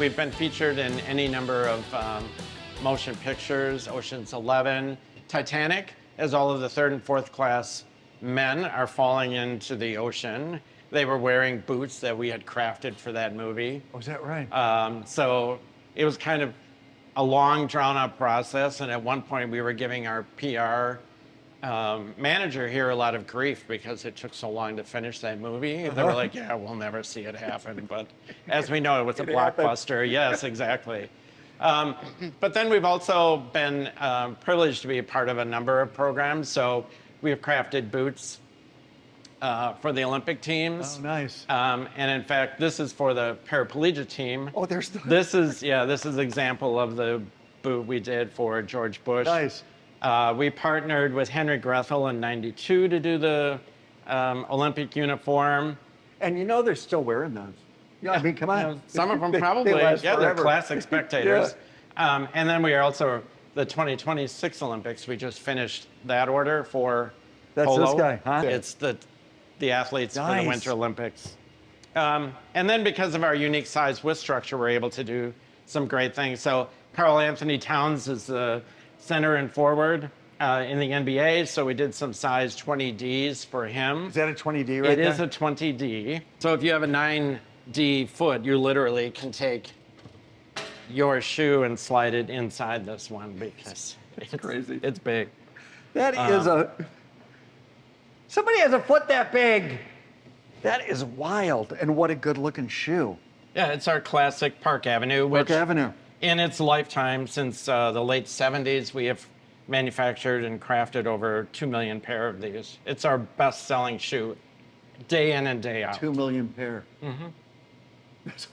we've been featured in any number of motion pictures, Ocean's 11, Titanic, as all of the third and fourth class men are falling into the ocean. They were wearing boots that we had crafted for that movie. Oh, is that right? So it was kind of a long, drawn-out process, and at one point we were giving our PR manager here a lot of grief because it took so long to finish that movie. They were like, yeah, we'll never see it happen. But as we know, it was a blockbuster. Yes, exactly. But then we've also been privileged to be a part of a number of programs. So we have crafted boots for the Olympic teams. Oh, nice. And in fact, this is for the paraplegic team. Oh, there's the... This is an example of the boot we did for George Bush. Nice. We partnered with Henry Grethel in '92 to do the Olympic uniform. And you know they're still wearing those. Yeah, I mean, come on. You know, some of them probably, they last they're forever. classic spectators. And then we are also, the 2026 Olympics, we just finished that order for That's polo. this guy, huh? It's the athletes for Nice. the Winter Olympics. And then because of our unique size width structure, we're able to do some great things. So Karl-Anthony Towns is the center and forward in the NBA, so we did some size 20Ds for him. Is that a 20D right It there? is a 20D. So if you have a 9D foot, you literally can take your shoe and slide it inside this one because it's crazy. It's big. That is somebody has a foot that big. That is wild. And what a good looking shoe. Yeah, it's our classic Park Avenue. Park Avenue. In its lifetime, since the late 70s, we have manufactured and crafted over 2 million pair of these. It's our best-selling shoe, day in and day out. 2 million pair. It's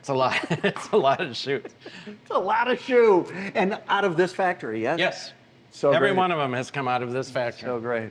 a lot. It's a lot of shoes. It's a lot of shoe. And out of this factory, yes? Yes. So Every great. one of them has come out of this factory. So great.